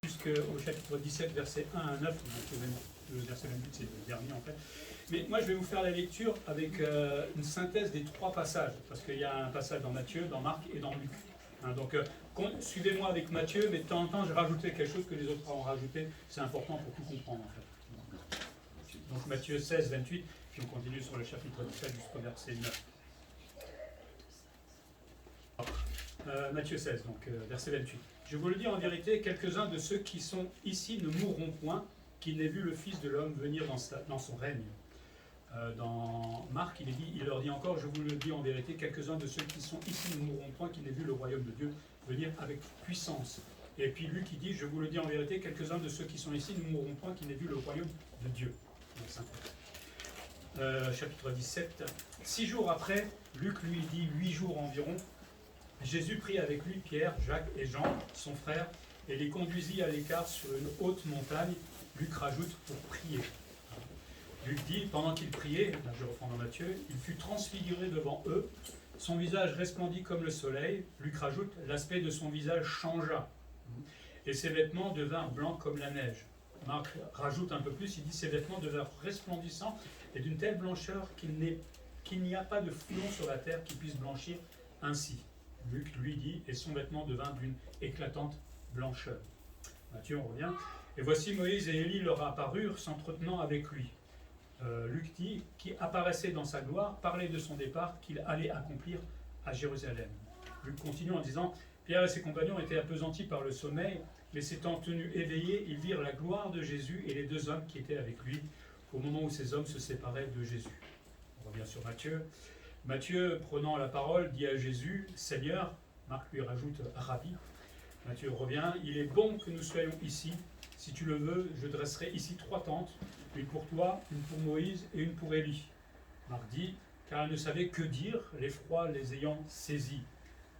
Jusqu'au chapitre 17, versets 1 à 9, le verset 28, c'est le dernier en fait. Mais moi, je vais vous faire la lecture avec une synthèse des trois passages, parce qu'il y a un passage dans Matthieu, dans Marc et dans Luc. Donc, suivez-moi avec Matthieu, mais de temps en temps, j'ai rajouté quelque chose que les autres ont rajouté. C'est important pour tout comprendre en fait. Donc, Matthieu 16, 28, puis on continue sur le chapitre 17 jusqu'au verset 9. Matthieu 16, donc verset 28. Je vous le dis en vérité, quelques-uns de ceux qui sont ici ne mourront point, qu'ils n'aient vu le Fils de l'homme venir dans son règne. Dans Marc, il leur dit encore, je vous le dis en vérité, quelques-uns de ceux qui sont ici ne mourront point, qu'ils n'aient vu le royaume de Dieu venir avec puissance. Et puis Luc, il dit, je vous le dis en vérité, quelques-uns de ceux qui sont ici ne mourront point, qu'ils n'aient vu le royaume de Dieu. Chapitre 17. 6 jours après, Luc lui dit 8 jours environ, Jésus prit avec lui Pierre, Jacques et Jean, son frère, et les conduisit à l'écart sur une haute montagne. Luc rajoute pour prier. Luc dit, pendant qu'il priait, là je reprends dans Matthieu, il fut transfiguré devant eux, son visage resplendit comme le soleil. Luc rajoute, l'aspect de son visage changea, et ses vêtements devinrent blancs comme la neige. Marc rajoute un peu plus, il dit, ses vêtements devinrent resplendissants et d'une telle blancheur qu'il n'y a pas de flon sur la terre qui puisse blanchir ainsi. Luc lui dit, et son vêtement devint d'une éclatante blancheur. Matthieu, on revient. Et voici Moïse et Élie leur apparurent, s'entretenant avec lui. Luc dit, qui apparaissait dans sa gloire, parlait de son départ qu'il allait accomplir à Jérusalem. Luc continue en disant, Pierre et ses compagnons étaient appesantis par le sommeil, mais s'étant tenus éveillés, ils virent la gloire de Jésus et les deux hommes qui étaient avec lui, au moment où ces hommes se séparaient de Jésus. On revient sur Matthieu. Matthieu, prenant la parole, dit à Jésus, Seigneur, Marc lui rajoute Rabbi. Matthieu revient, il est bon que nous soyons ici. Si tu le veux, je dresserai ici 3 tentes, une pour toi, une pour Moïse et une pour Élie. Marc dit, car il ne savait que dire, l'effroi les ayant saisis.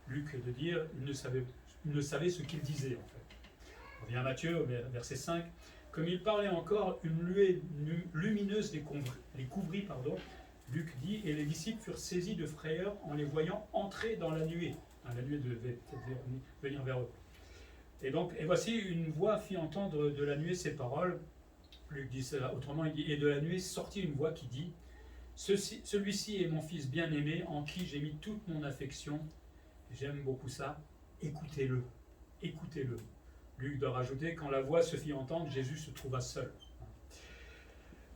Luc de dire, il ne savait ce qu'il disait en fait. Revient Matthieu, verset 5. Comme il parlait encore, une nuée lumineuse les couvrit. Luc dit, et les disciples furent saisis de frayeur en les voyant entrer dans la nuée. La nuée devait venir vers eux. Et voici une voix fit entendre de la nuée ces paroles. Luc dit cela autrement, il dit, et de la nuée sortit une voix qui dit, celui-ci est mon fils bien-aimé, en qui j'ai mis toute mon affection. J'aime beaucoup ça. Écoutez-le. Écoutez-le. Luc doit rajouter, quand la voix se fit entendre, Jésus se trouva seul.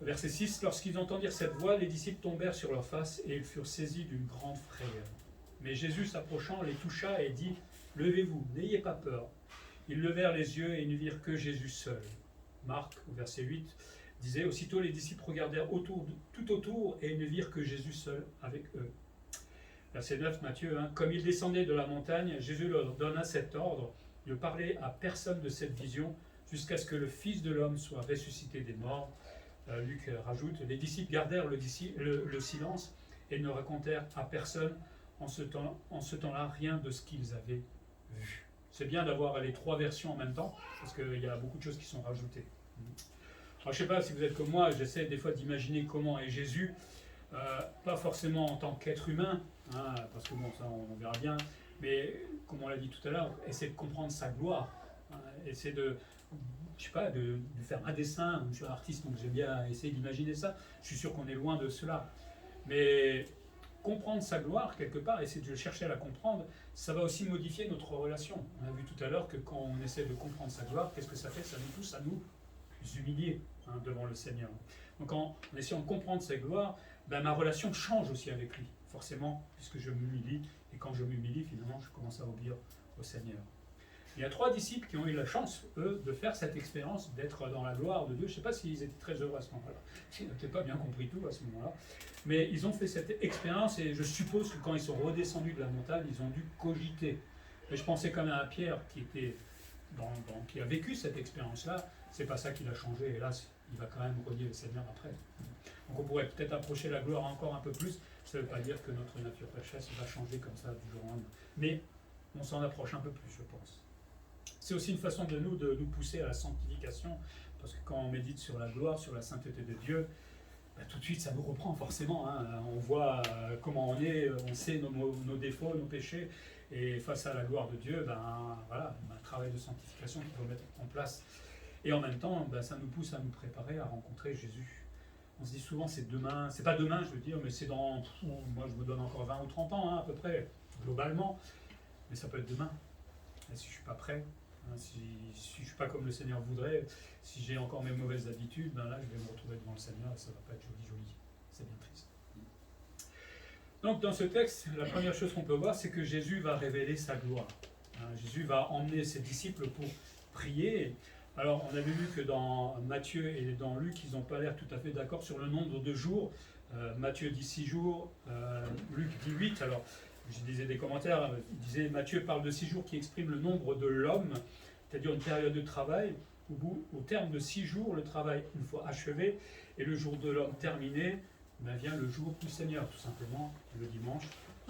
Verset 6, lorsqu'ils entendirent cette voix, les disciples tombèrent sur leur face et ils furent saisis d'une grande frayeur. Mais Jésus s'approchant les toucha et dit, levez-vous, n'ayez pas peur. Ils levèrent les yeux et ne virent que Jésus seul. Marc, au verset 8, disait, aussitôt les disciples regardèrent tout autour et ne virent que Jésus seul avec eux. Verset 9, Matthieu, comme ils descendaient de la montagne, Jésus leur donna cet ordre, ne parlez à personne de cette vision jusqu'à ce que le Fils de l'homme soit ressuscité des morts. Luc rajoute, les disciples gardèrent le silence et ne racontèrent à personne en ce temps-là rien de ce qu'ils avaient vu. C'est bien d'avoir les 3 versions en même temps, parce qu'il y a beaucoup de choses qui sont rajoutées. Alors, je ne sais pas si vous êtes comme moi, j'essaie des fois d'imaginer comment est Jésus, pas forcément en tant qu'être humain, parce que bon, ça on verra bien, mais comme on l'a dit tout à l'heure, essayer de comprendre sa gloire, essayer de faire un dessin. Je suis un artiste, donc j'aime bien essayer d'imaginer ça. Je suis sûr qu'on est loin de cela. Mais comprendre sa gloire, quelque part, essayer de chercher à la comprendre, ça va aussi modifier notre relation. On a vu tout à l'heure que quand on essaie de comprendre sa gloire, qu'est-ce que ça fait? Ça nous pousse à nous humilier devant le Seigneur. Donc en essayant de comprendre sa gloire, ma relation change aussi avec lui, forcément, puisque je m'humilie. Et quand je m'humilie, finalement, je commence à obéir au Seigneur. Il y a 3 disciples qui ont eu la chance, eux, de faire cette expérience, d'être dans la gloire de Dieu. Je ne sais pas s'ils étaient très heureux à ce moment-là. Ils n'ont peut-être pas bien compris tout à ce moment-là. Mais ils ont fait cette expérience et je suppose que quand ils sont redescendus de la montagne, ils ont dû cogiter. Mais je pensais quand même à Pierre qui a vécu cette expérience-là. C'est pas ça qui l'a changé. Hélas, il va quand même renier le Seigneur après. Donc on pourrait peut-être approcher la gloire encore un peu plus. Ça ne veut pas dire que notre nature pécheresse va changer comme ça du jour au lendemain. Mais on s'en approche un peu plus, je pense. C'est aussi une façon de nous pousser à la sanctification, parce que quand on médite sur la gloire, sur la sainteté de Dieu, tout de suite ça nous reprend forcément. Hein. On voit comment on est, on sait nos défauts, nos péchés, et face à la gloire de Dieu, voilà, un travail de sanctification qu'il faut mettre en place. Et en même temps, ça nous pousse à nous préparer à rencontrer Jésus. On se dit souvent c'est demain, c'est pas demain je veux dire, mais c'est dans, moi je me donne encore 20 ou 30 ans à peu près, globalement, mais ça peut être demain. Et si je suis pas prêt, si je suis pas comme le Seigneur voudrait, si j'ai encore mes mauvaises habitudes, là je vais me retrouver devant le Seigneur et ça va pas être joli. C'est bien triste. Donc dans ce texte, la première chose qu'on peut voir, c'est que Jésus va révéler sa gloire. Jésus va emmener ses disciples pour prier. Alors, on avait vu que dans Matthieu et dans Luc, ils n'ont pas l'air tout à fait d'accord sur le nombre de jours. Matthieu dit 6 jours, Luc dit 8. Alors, je disais des commentaires, il disait Matthieu parle de 6 jours qui expriment le nombre de l'homme, c'est-à-dire une période de travail. Au terme de 6 jours, le travail, une fois achevé, et le jour de l'homme terminé, vient le jour du Seigneur, tout simplement, le dimanche,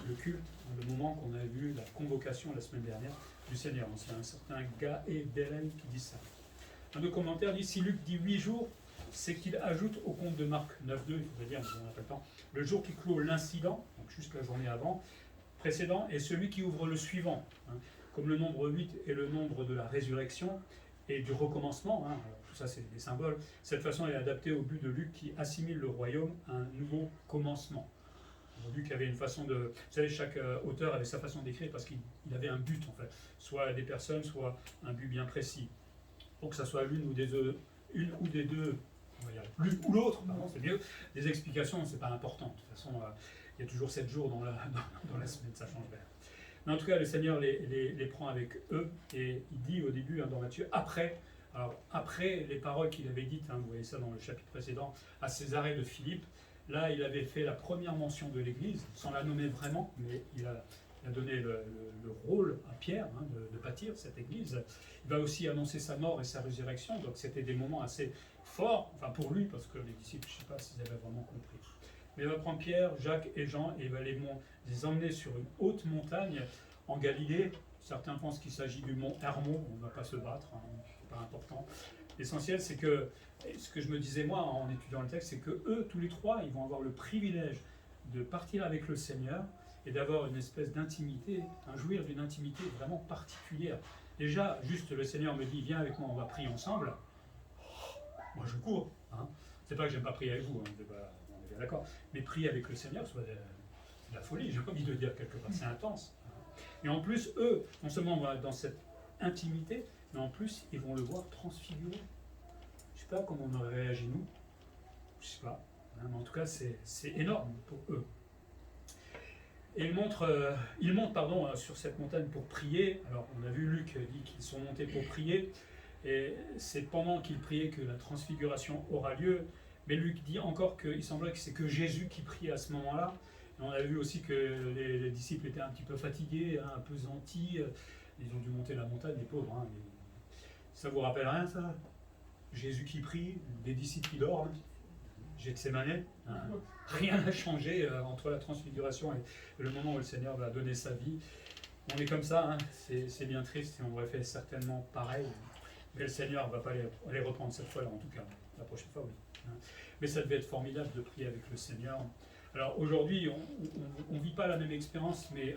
le culte, le moment qu'on a vu, la convocation la semaine dernière du Seigneur. C'est un certain Gaël qui dit ça. Un de commentaires dit, si Luc dit 8 jours, c'est qu'il ajoute au compte de Marc 9.2, il faudrait dire, on n'a pas le temps, le jour qui clôt l'incident, donc juste la journée avant, précédent, et celui qui ouvre le suivant. Comme le nombre 8 est le nombre de la résurrection et du recommencement, alors tout ça c'est des symboles, cette façon est adaptée au but de Luc qui assimile le royaume à un nouveau commencement. Luc avait une façon de... Vous savez, chaque auteur avait sa façon d'écrire parce qu'il avait un but en fait, soit des personnes, soit un but bien précis. Pour que ça soit l'une ou des deux, on va dire l'une ou l'autre, c'est mieux. Les explications, c'est pas important. De toute façon, il y a toujours 7 jours dans la semaine, ça change rien. Mais en tout cas, le Seigneur les prend avec eux et il dit au début, dans Matthieu, après les paroles qu'il avait dites, vous voyez ça dans le chapitre précédent, à Césarée de Philippe, là, il avait fait la première mention de l'Église, sans la nommer vraiment, mais il a donné le rôle à Pierre de bâtir cette Église. Il va aussi annoncer sa mort et sa résurrection, donc c'était des moments assez forts, enfin pour lui, parce que les disciples, je ne sais pas s'ils avaient vraiment compris. Mais il va prendre Pierre, Jacques et Jean, et il va les emmener sur une haute montagne en Galilée. Certains pensent qu'il s'agit du mont Hermon, on ne va pas se battre, c'est pas important. L'essentiel, c'est que, ce que je me disais moi en étudiant le texte, c'est que eux, tous les trois, ils vont avoir le privilège de partir avec le Seigneur et d'avoir une espèce d'intimité, jouir d'une intimité vraiment particulière. Déjà, juste le Seigneur me dit, viens avec moi, on va prier ensemble. Moi, je cours. C'est pas que j'aime pas prier avec vous, on est bien d'accord. Mais prier avec le Seigneur, c'est de la folie, j'ai envie de dire quelque part, c'est intense. Et en plus, eux, non seulement on va dans cette intimité, mais en plus, ils vont le voir transfiguré. Je sais pas comment on aurait réagi nous. Je sais pas. Mais en tout cas, c'est énorme pour eux. Et ils montent sur cette montagne pour prier. Alors, on a vu Luc dit qu'ils sont montés pour prier. Et c'est pendant qu'ils priaient que la transfiguration aura lieu. Mais Luc dit encore qu'il semblait que c'est que Jésus qui priait à ce moment-là. Et on a vu aussi que les disciples étaient un petit peu fatigués, apesantis. Ils ont dû monter la montagne, les pauvres. Ça vous rappelle rien, ça? Jésus qui prie, des disciples qui dorment. Gethsémanée, rien n'a changé entre la transfiguration et le moment où le Seigneur va donner sa vie. On est comme ça, c'est bien triste et on aurait fait certainement pareil. Mais le Seigneur ne va pas les reprendre cette fois-là, en tout cas. La prochaine fois, oui. Mais ça devait être formidable de prier avec le Seigneur. Alors aujourd'hui, on ne vit pas la même expérience, mais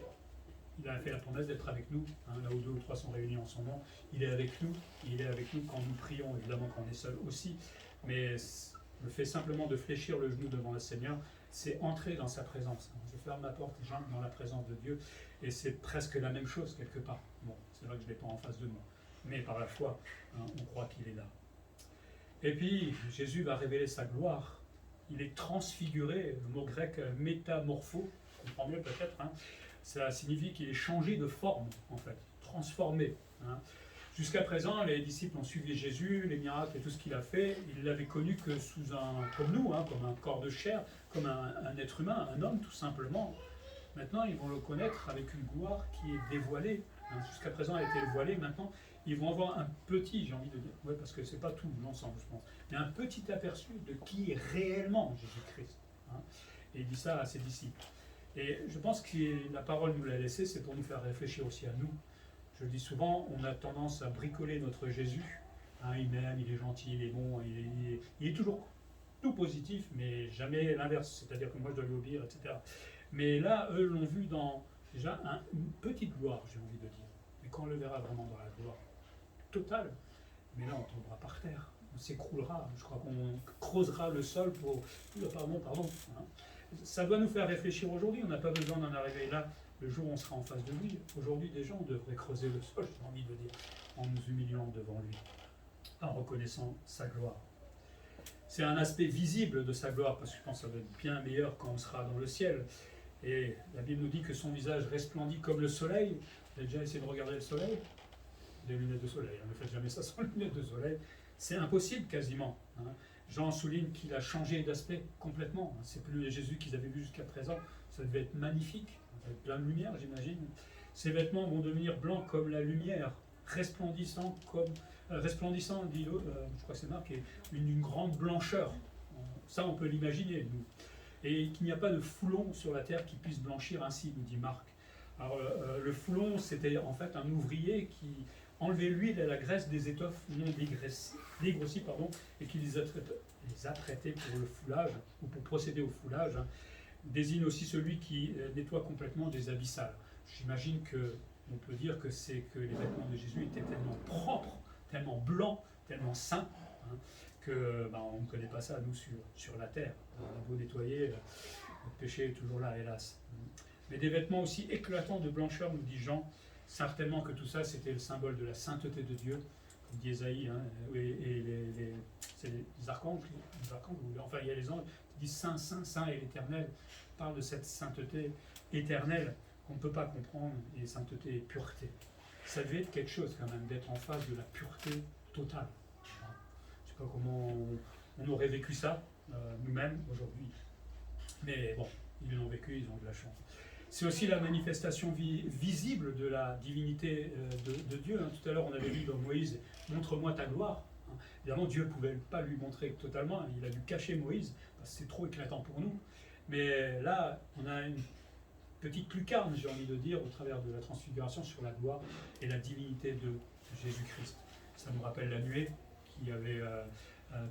il a fait la promesse d'être avec nous. Là où 2 ou 3 sont réunis en son nom, il est avec nous. Il est avec nous quand nous prions, évidemment quand on est seul aussi. Mais le fait simplement de fléchir le genou devant le Seigneur, c'est entrer dans sa présence. Je ferme ma porte et j'entre dans la présence de Dieu. Et c'est presque la même chose quelque part. Bon, c'est vrai que je ne l'ai pas en face de moi. Mais par la foi, on croit qu'il est là. Et puis, Jésus va révéler sa gloire. Il est transfiguré, le mot grec métamorpho, on comprend mieux peut-être, ça signifie qu'il est changé de forme, en fait, transformé. Jusqu'à présent, les disciples ont suivi Jésus, les miracles et tout ce qu'il a fait. Ils l'avaient connu que comme nous, comme un corps de chair, comme un être humain, un homme tout simplement. Maintenant, ils vont le connaître avec une gloire qui est dévoilée. Jusqu'à présent, elle a été voilée. Maintenant, ils vont avoir un petit, j'ai envie de dire, parce que c'est pas tout l'ensemble, je pense, mais un petit aperçu de qui est réellement Jésus-Christ. Et il dit ça à ses disciples. Et je pense que la parole nous l'a laissé, c'est pour nous faire réfléchir aussi à nous. Je le dis souvent, on a tendance à bricoler notre Jésus. Il m'aime, il est gentil, il est bon, il est toujours tout positif, mais jamais l'inverse, c'est-à-dire que moi je dois lui obéir, etc. Mais là, eux l'ont vu dans déjà une petite gloire, j'ai envie de dire. Mais quand on le verra vraiment dans la gloire totale, mais là on tombera par terre, on s'écroulera, je crois qu'on creusera le sol pour... Pardon. Hein. Ça doit nous faire réfléchir aujourd'hui, on n'a pas besoin d'en arriver là le jour où on sera en face de lui. Aujourd'hui déjà on devrait creuser le sol, j'ai envie de dire, en nous humiliant devant lui, en reconnaissant sa gloire. C'est un aspect visible de sa gloire, parce que je pense que ça va être bien meilleur quand on sera dans le ciel. Et la Bible nous dit que son visage resplendit comme le soleil. Vous avez déjà essayé de regarder le soleil? Des lunettes de soleil, ne faites jamais ça sans lunettes de soleil. C'est impossible quasiment. Hein. Jean souligne qu'il a changé d'aspect complètement. C'est plus le Jésus qu'ils avaient vu jusqu'à présent. Ça devait être magnifique, avec plein de lumière, j'imagine. Ses vêtements vont devenir blancs comme la lumière, resplendissant, dit, je crois que c'est marqué, une grande blancheur. Ça, on peut l'imaginer, nous. Et qu'il n'y a pas de foulon sur la terre qui puisse blanchir ainsi, nous dit Marc. Alors, le foulon, c'était en fait un ouvrier qui enlevait l'huile et la graisse des étoffes non dégrossies, et qui les apprêtait pour le foulage, ou pour procéder au foulage, hein, désigne aussi celui qui nettoie complètement des habits sales. J'imagine qu'on peut dire que c'est que les vêtements de Jésus étaient tellement propres, tellement blancs, tellement sains, hein, que on ne connaît pas ça, nous, sur la terre. On a beau nettoyer, notre péché est toujours là, hélas. Mais des vêtements aussi éclatants de blancheur, nous dit Jean, certainement que tout ça, c'était le symbole de la sainteté de Dieu, comme dit Ésaïe, hein, c'est les archanges, enfin il y a les anges qui disent Saint, Saint, Saint et l'Éternel, parle de cette sainteté éternelle qu'on ne peut pas comprendre, et sainteté et pureté. Ça devait être quelque chose quand même, d'être en face de la pureté totale. Je ne sais pas comment on aurait vécu ça, nous-mêmes, aujourd'hui. Mais bon, ils l'ont vécu, ils ont de la chance. C'est aussi la manifestation visible de la divinité de Dieu. Hein. Tout à l'heure, on avait lu dans Moïse, « Montre-moi ta gloire ». Hein. Évidemment, Dieu ne pouvait pas lui montrer totalement, hein. Il a dû cacher Moïse, parce que c'est trop éclatant pour nous. Mais là, on a une petite lucarne, j'ai envie de dire, au travers de la transfiguration sur la gloire et la divinité de Jésus-Christ. Ça nous rappelle la nuée qui avait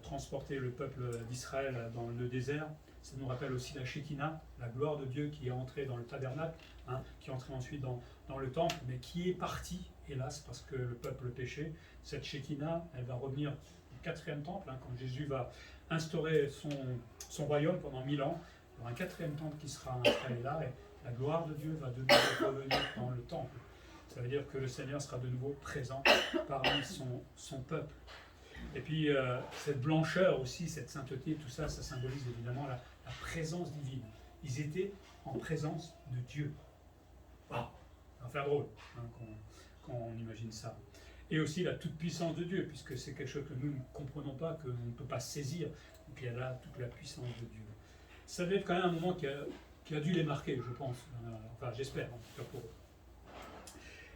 transporté le peuple d'Israël dans le désert. Ça nous rappelle aussi la Shekinah, la gloire de Dieu qui est entrée dans le tabernacle, hein, qui est entrée ensuite dans le temple, mais qui est partie, hélas, parce que le peuple péchait. Cette Shekinah, elle va revenir au 4e temple, hein, quand Jésus va instaurer son royaume pendant 1000 ans. Il y aura un 4e temple qui sera installé là, et la gloire de Dieu va de nouveau revenir dans le temple. Ça veut dire que le Seigneur sera de nouveau présent parmi son peuple. Et puis, cette blancheur aussi, cette sainteté, tout ça, ça symbolise évidemment la présence divine. Ils étaient en présence de Dieu. Waouh, ça va faire drôle hein, quand on imagine ça. Et aussi la toute-puissance de Dieu, puisque c'est quelque chose que nous ne comprenons pas, que l'on ne peut pas saisir. Donc il y a là toute la puissance de Dieu. Ça devait être quand même un moment qui a dû les marquer, je pense. Enfin, j'espère, en tout cas pour eux.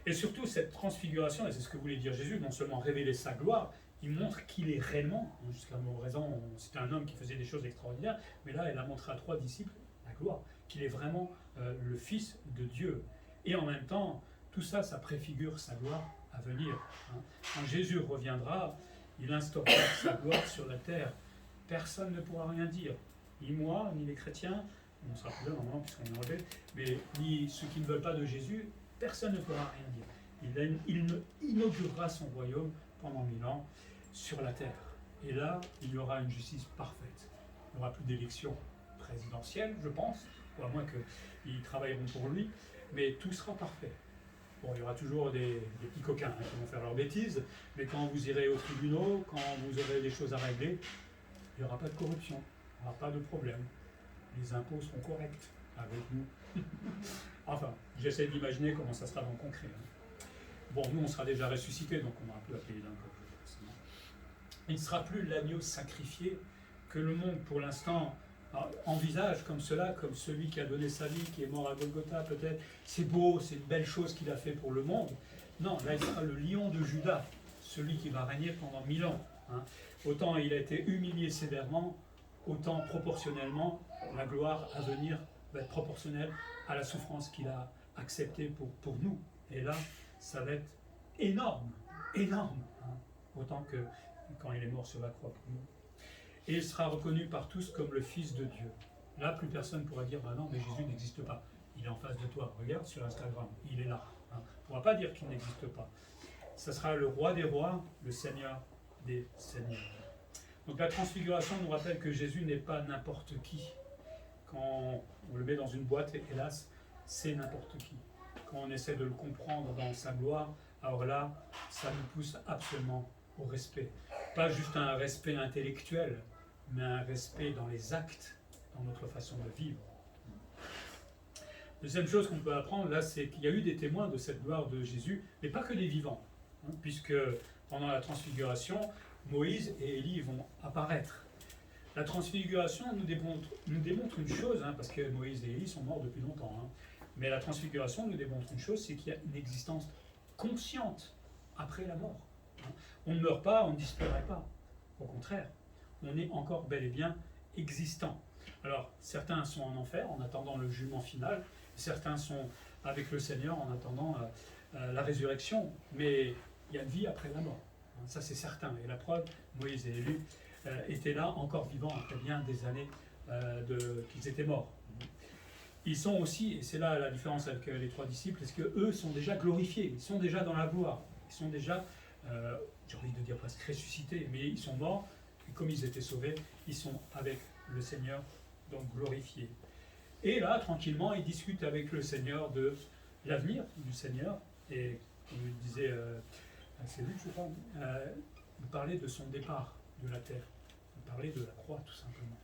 Et surtout, cette transfiguration, et c'est ce que voulait dire Jésus, non seulement révéler sa gloire, il montre qu'il est réellement, jusqu'à présent, c'était un homme qui faisait des choses extraordinaires, mais là, il a montré à 3 disciples la gloire, qu'il est vraiment le Fils de Dieu. Et en même temps, tout ça, ça préfigure sa gloire à venir. Hein. Quand Jésus reviendra, il instaurera sa gloire sur la terre. Personne ne pourra rien dire. Ni moi, ni les chrétiens, on sera plus là normalement puisqu'on est enlevé, mais ni ceux qui ne veulent pas de Jésus, personne ne pourra rien dire. Il inaugurera son royaume pendant 1000 ans sur la terre. Et là, il y aura une justice parfaite. Il n'y aura plus d'élection présidentielle, je pense, ou à moins qu'ils travailleront pour lui, mais tout sera parfait. Bon, il y aura toujours des petits coquins hein, qui vont faire leurs bêtises, mais quand vous irez aux tribunaux, quand vous aurez des choses à régler, il n'y aura pas de corruption, il n'y aura pas de problème. Les impôts seront corrects avec nous. Enfin, j'essaie d'imaginer comment ça sera dans le concret. Hein. Bon, nous, on sera déjà ressuscités, donc on n'aura plus à payer d'impôts. Il ne sera plus l'agneau sacrifié que le monde, pour l'instant, envisage comme cela, comme celui qui a donné sa vie, qui est mort à Golgotha, peut-être. C'est beau, c'est une belle chose qu'il a fait pour le monde. Non, là, il sera le lion de Juda, celui qui va régner pendant 1000 ans. Hein. Autant il a été humilié sévèrement, autant proportionnellement, la gloire à venir va être proportionnelle à la souffrance qu'il a acceptée pour nous. Et là, ça va être énorme, énorme. Hein. Autant que quand il est mort sur la croix pour nous. et il sera reconnu par tous comme le Fils de Dieu. Là, plus personne ne pourra dire, ah non, mais Jésus n'existe pas. Il est en face de toi, regarde sur Instagram, il est là. On ne pourra pas dire qu'il n'existe pas. Ce sera le roi des rois, le Seigneur des seigneurs. Donc la transfiguration nous rappelle que Jésus n'est pas n'importe qui. Quand on le met dans une boîte, hélas, c'est n'importe qui. Quand on essaie de le comprendre dans sa gloire, alors là, ça nous pousse absolument au respect. Pas juste un respect intellectuel, mais un respect dans les actes, dans notre façon de vivre. Deuxième chose qu'on peut apprendre, là, c'est qu'il y a eu des témoins de cette gloire de Jésus, mais pas que des vivants, puisque pendant la transfiguration, Moïse et Élie vont apparaître. La transfiguration nous démontre une chose, parce que Moïse et Élie sont morts depuis longtemps, mais la transfiguration nous démontre une chose, c'est qu'il y a une existence consciente après la mort. On ne meurt pas, on ne disparaît pas. Au contraire, on est encore bel et bien existant. Alors, certains sont en enfer en attendant le jugement final, certains sont avec le Seigneur en attendant la résurrection, mais il y a une vie après la mort. Ça, c'est certain. Et la preuve, Moïse et Élie étaient là, encore vivants, après bien des années qu'ils étaient morts. Ils sont aussi, et c'est là la différence avec les trois disciples, c'est qu'eux sont déjà glorifiés, ils sont déjà dans la gloire, ils sont déjà, j'ai envie de dire presque ressuscités, mais ils sont morts, et comme ils étaient sauvés, ils sont avec le Seigneur, donc glorifiés. Et là, tranquillement, ils discutent avec le Seigneur de l'avenir du Seigneur, et comme le disait, c'est lui, je crois, il parlait de son départ de la terre, il parlait de la croix, tout simplement.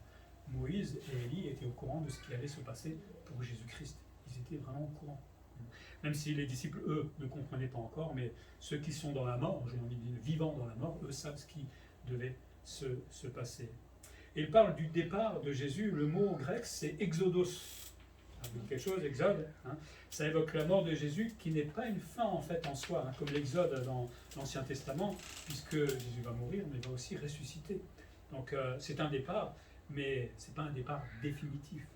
Moïse et Élie étaient au courant de ce qui allait se passer pour Jésus-Christ. Ils étaient vraiment au courant. Même si les disciples, eux, ne comprenaient pas encore, mais ceux qui sont dans la mort, j'ai envie de dire vivants dans la mort, eux savent ce qui devait se passer. Et il parle du départ de Jésus. Le mot grec, c'est exodos. Ça veut dire quelque chose, exode. Ça évoque la mort de Jésus, qui n'est pas une fin en fait en soi, comme l'exode dans l'Ancien Testament, puisque Jésus va mourir, mais va aussi ressusciter. Donc c'est un départ, mais ce n'est pas un départ définitif.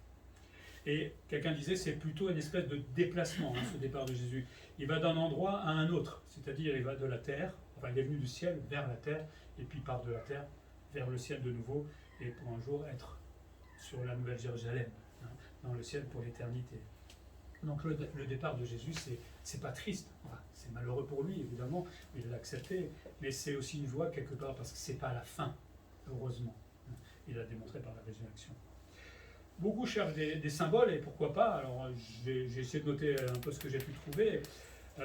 Et quelqu'un disait, c'est plutôt une espèce de déplacement, ce départ de Jésus. Il va d'un endroit à un autre, c'est-à-dire il va de la terre, enfin il est venu du ciel vers la terre, et puis part de la terre vers le ciel de nouveau, et pour un jour être sur la Nouvelle Jérusalem, dans le ciel pour l'éternité. Donc le départ de Jésus, c'est pas triste, c'est malheureux pour lui évidemment, il l'a accepté, mais c'est aussi une joie quelque part, parce que c'est pas la fin, heureusement. Il l'a démontré par la résurrection. Beaucoup cherchent des symboles, et pourquoi pas. Alors j'ai essayé de noter un peu ce que j'ai pu trouver.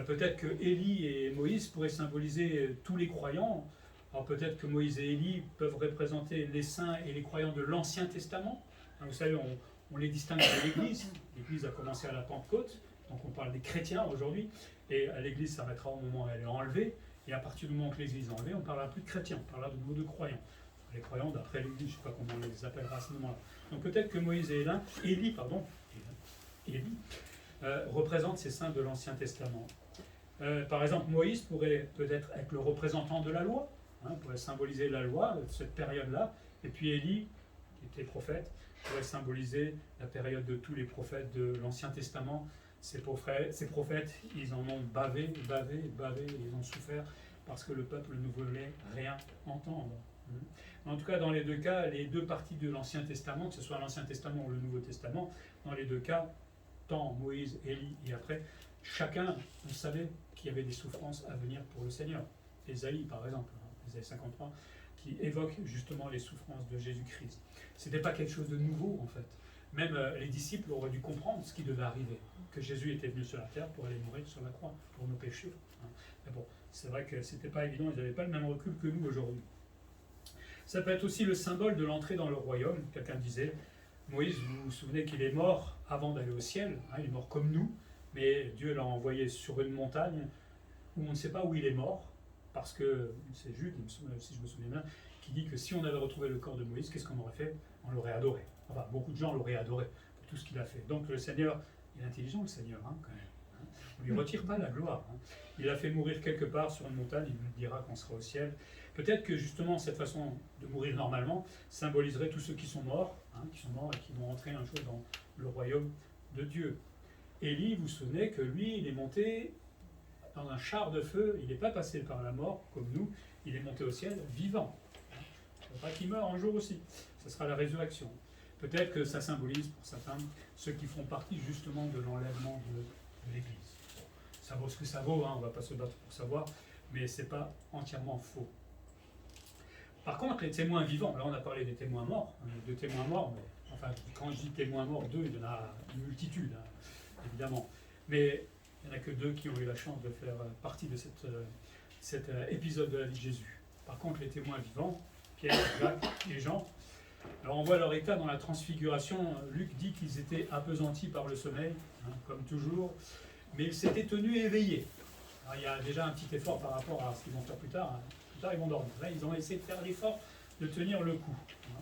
Peut-être que Élie et Moïse pourraient symboliser tous les croyants. Alors peut-être que Moïse et Élie peuvent représenter les saints et les croyants de l'Ancien Testament. Vous savez, on les distingue de l'Église. L'Église a commencé à la Pentecôte, donc on parle des chrétiens aujourd'hui, et l'Église s'arrêtera au moment où elle est enlevée, et à partir du moment que l'Église est enlevée, on ne parlera plus de chrétiens, on parlera de nouveau de croyants. Les croyants d'après l'Église, je ne sais pas comment on les appellera à ce moment-là. Donc peut-être que Moïse et Élie représentent ces saints de l'Ancien Testament. Par exemple, Moïse pourrait peut-être être le représentant de la loi, pourrait symboliser la loi de cette période-là, et puis Élie, qui était prophète, pourrait symboliser la période de tous les prophètes de l'Ancien Testament. Ces prophètes, ils en ont bavé, ils ont souffert parce que le peuple ne voulait rien entendre. En tout cas, dans les deux cas, les deux parties de l'Ancien Testament, que ce soit l'Ancien Testament ou le Nouveau Testament, dans les deux cas, tant Moïse, Élie et après, chacun savait qu'il y avait des souffrances à venir pour le Seigneur. Ésaïe, par exemple, Ésaïe 53, qui évoque justement les souffrances de Jésus-Christ. Ce n'était pas quelque chose de nouveau, en fait. Même les disciples auraient dû comprendre ce qui devait arriver, que Jésus était venu sur la terre pour aller mourir sur la croix, pour nos péchés. Mais bon, c'est vrai que ce n'était pas évident, ils n'avaient pas le même recul que nous aujourd'hui. Ça peut être aussi le symbole de l'entrée dans le royaume. Quelqu'un disait, Moïse, vous vous souvenez qu'il est mort avant d'aller au ciel, il est mort comme nous, mais Dieu l'a envoyé sur une montagne où on ne sait pas où il est mort, parce que c'est Jude, si je me souviens bien, qui dit que si on avait retrouvé le corps de Moïse, qu'est-ce qu'on aurait fait? On l'aurait adoré. Enfin, beaucoup de gens l'auraient adoré pour tout ce qu'il a fait. Donc le Seigneur, il est intelligent le Seigneur, quand même. On ne lui retire pas la gloire. Il a fait mourir quelque part sur une montagne, il nous dira qu'on sera au ciel. Peut-être que justement cette façon de mourir normalement symboliserait tous ceux qui sont morts et qui vont entrer un jour dans le royaume de Dieu. Élie, vous vous souvenez que lui, il est monté dans un char de feu, il n'est pas passé par la mort comme nous, il est monté au ciel vivant. faudra qu'il meure un jour aussi. Ce sera la résurrection. Peut-être que ça symbolise pour certains ceux qui font partie justement de l'enlèvement de l'Église. Bon, ça vaut ce que ça vaut, hein, on ne va pas se battre pour savoir, mais ce n'est pas entièrement faux. Par contre, les témoins vivants, là on a parlé des témoins morts, de témoins morts, mais enfin quand je dis témoins morts, deux, il y en a une multitude, hein, évidemment. Mais il n'y en a que deux qui ont eu la chance de faire partie de cet épisode de la vie de Jésus. Par contre, les témoins vivants, Pierre, Jacques et Jean, alors on voit leur état dans la transfiguration. Luc dit qu'ils étaient appesantis par le sommeil, hein, comme toujours, mais ils s'étaient tenus éveillés. Alors, il y a déjà un petit effort par rapport à ce qu'ils vont faire plus tard. Hein. Plus tard, ils vont dormir. Là, ils ont essayé de faire l'effort de tenir le coup. Hein.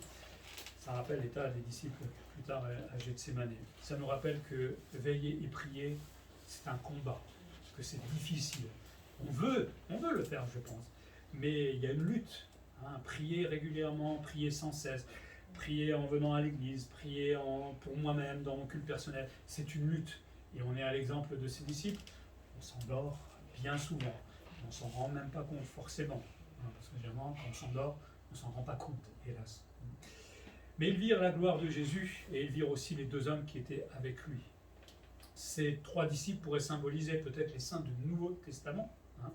Ça rappelle l'état des disciples plus tard à Gethsémane. Ça nous rappelle que veiller et prier, c'est un combat, que c'est difficile. On veut le faire, je pense, mais il y a une lutte. Hein. Prier régulièrement, prier sans cesse, prier en venant à l'église, prier pour moi-même, dans mon culte personnel, c'est une lutte. Et on est à l'exemple de ces disciples, on s'endort bien souvent. On ne s'en rend même pas compte forcément. Hein, parce que généralement, quand on s'endort, on ne s'en rend pas compte, hélas. Mais ils virent la gloire de Jésus et ils virent aussi les deux hommes qui étaient avec lui. Ces trois disciples pourraient symboliser peut-être les saints du Nouveau Testament, hein,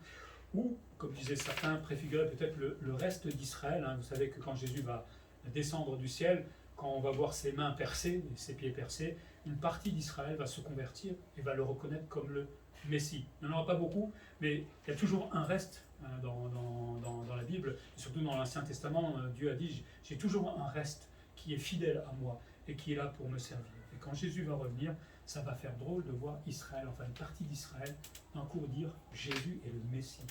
ou, comme disaient certains, préfigurer peut-être le reste d'Israël. Hein. Vous savez que quand Jésus va descendre du ciel, quand on va voir ses mains percées, ses pieds percés, une partie d'Israël va se convertir et va le reconnaître comme le Messie. Il n'y en aura pas beaucoup, mais il y a toujours un reste dans la Bible, et surtout dans l'Ancien Testament. Dieu a dit, j'ai toujours un reste qui est fidèle à moi et qui est là pour me servir. Et quand Jésus va revenir, ça va faire drôle de voir Israël, enfin une partie d'Israël, d'un coup dire Jésus est le Messie.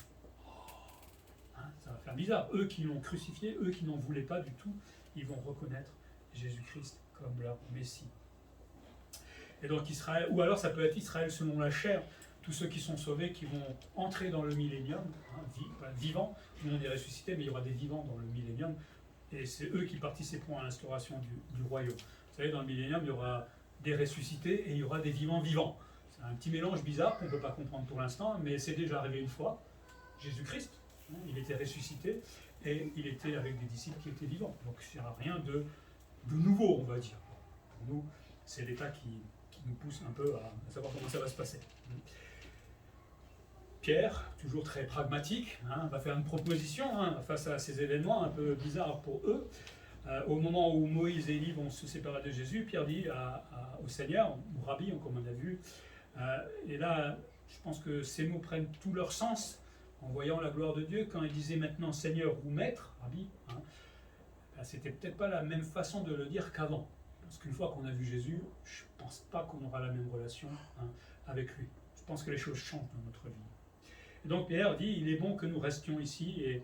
Hein, ça va faire bizarre. Eux qui l'ont crucifié, eux qui n'en voulaient pas du tout, ils vont reconnaître Jésus-Christ comme leur Messie. Et donc Israël, ou alors ça peut être Israël selon la chair, tous ceux qui sont sauvés, qui vont entrer dans le millénium, hein, vivants, tout le monde est ressuscité, mais il y aura des vivants dans le millénium, et c'est eux qui participeront à l'instauration du royaume. Vous savez, dans le millénium, il y aura des ressuscités et il y aura des vivants vivants. C'est un petit mélange bizarre qu'on ne peut pas comprendre pour l'instant, mais c'est déjà arrivé une fois. Jésus-Christ, hein, il était ressuscité et il était avec des disciples qui étaient vivants. Donc il n'y a rien de nouveau, on va dire. Pour nous, c'est l'état qui nous pousse un peu à savoir comment ça va se passer. Pierre, toujours très pragmatique, hein, va faire une proposition hein, face à ces événements un peu bizarres pour eux. Au moment où Moïse et Élie vont se séparer de Jésus, Pierre dit au Seigneur, ou Rabbi, comme on a vu, et là, je pense que ces mots prennent tout leur sens en voyant la gloire de Dieu. Quand il disait maintenant Seigneur ou Maître, Rabbi, hein, c'était peut-être pas la même façon de le dire qu'avant. Parce qu'une fois qu'on a vu Jésus, je ne pense pas qu'on aura la même relation hein, avec lui. Je pense que les choses changent dans notre vie. Et donc Pierre dit, il est bon que nous restions ici, et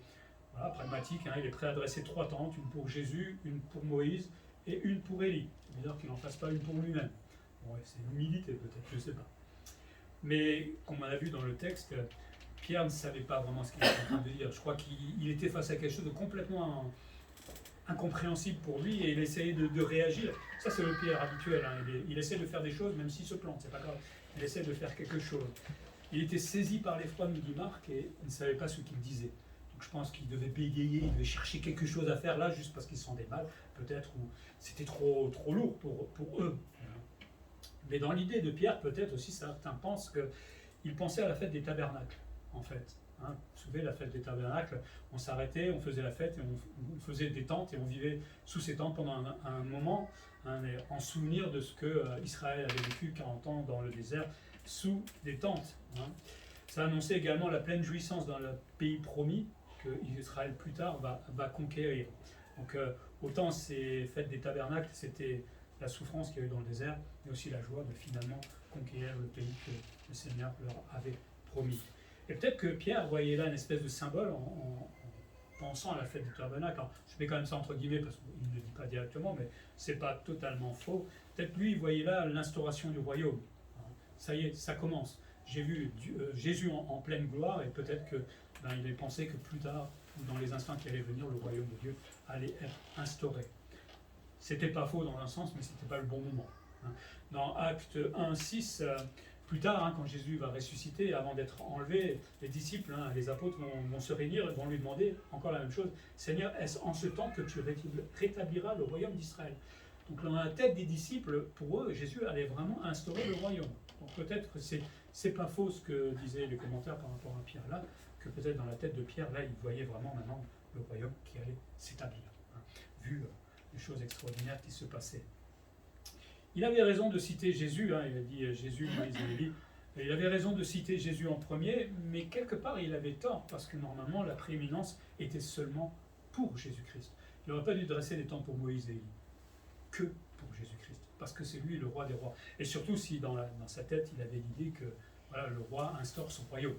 voilà, pragmatique, hein, il est prêt à dresser 3 tentes, une pour Jésus, une pour Moïse, et une pour Élie. C'est-à-dire qu'il n'en fasse pas une pour lui-même. Bon, c'est l'humilité peut-être, je ne sais pas. Mais, comme on a vu dans le texte, Pierre ne savait pas vraiment ce qu'il était en train de dire. Je crois qu'il était face à quelque chose de complètement incompréhensible pour lui, et il essayait de réagir. Ça, c'est le Pierre habituel. Hein. Il essaie de faire des choses, même s'il se plante, c'est pas grave. Il essaie de faire quelque chose. Il était saisi par l'effroi, nous dit Marc, et il ne savait pas ce qu'il disait. Donc je pense qu'il devait bégayer, il devait chercher quelque chose à faire là, juste parce qu'il se sentait mal, peut-être, ou c'était trop lourd pour eux. Mais dans l'idée de Pierre, peut-être aussi, certains pensent qu'il pensait à la fête des tabernacles, en fait. Hein, vous vous souvenez, la fête des tabernacles, on s'arrêtait, on faisait la fête, et on faisait des tentes, et on vivait sous ces tentes pendant un moment, hein, en souvenir de ce que Israël avait vécu 40 ans dans le désert, sous des tentes. Hein. Ça annonçait également la pleine jouissance dans le pays promis que Israël plus tard va conquérir. Donc autant ces fêtes des tabernacles, c'était la souffrance qu'il y a eu dans le désert, mais aussi la joie de finalement conquérir le pays que le Seigneur leur avait promis. Et peut-être que Pierre voyait là une espèce de symbole en pensant à la fête des tabernacles. Alors, je mets quand même ça entre guillemets parce qu'il ne le dit pas directement, mais c'est pas totalement faux. Peut-être lui, il voyait là l'instauration du royaume. Ça y est, ça commence. J'ai vu Jésus en pleine gloire, et peut-être qu'il avait pensé que plus tard, dans les instants qui allaient venir, le royaume de Dieu allait être instauré. C'était pas faux dans un sens, mais c'était pas le bon moment. Dans Actes 1, 6, Plus tard, quand Jésus va ressusciter, avant d'être enlevé, les disciples, les apôtres vont se réunir et vont lui demander encore la même chose. Seigneur, est-ce en ce temps que tu rétabliras le royaume d'Israël? Donc dans la tête des disciples, pour eux, Jésus allait vraiment instaurer le royaume. Donc peut-être que c'est pas faux ce que disaient les commentaires par rapport à Pierre là, que peut-être dans la tête de Pierre, là, il voyait vraiment maintenant le royaume qui allait s'établir, vu les choses extraordinaires qui se passaient. Il avait raison de citer Jésus, il a dit Jésus, Moïse et Élie. Il avait raison de citer Jésus en premier, mais quelque part il avait tort, parce que normalement la prééminence était seulement pour Jésus-Christ. Il n'aurait pas dû dresser des temps pour Moïse et Élie, que pour Jésus-Christ, parce que c'est lui le roi des rois. Et surtout si dans sa tête il avait l'idée que voilà, le roi instaure son royaume.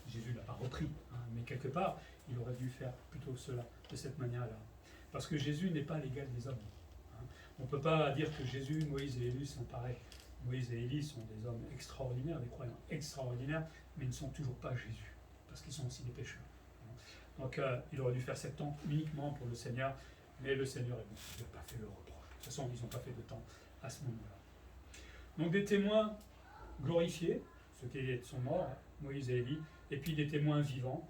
Jésus ne l'a pas repris, mais quelque part il aurait dû faire plutôt cela, de cette manière-là. Parce que Jésus n'est pas l'égal des hommes. On ne peut pas dire que Jésus, Moïse et Élie sont pareils. Moïse et Élie sont des hommes extraordinaires, des croyants extraordinaires, mais ils ne sont toujours pas Jésus, parce qu'ils sont aussi des pécheurs. Donc il aurait dû faire 7 ans uniquement pour le Seigneur, mais le Seigneur n'a pas fait le reproche. De toute façon, ils n'ont pas fait de temps à ce moment-là. Donc des témoins glorifiés, ceux qui sont morts, Moïse et Élie, et puis des témoins vivants,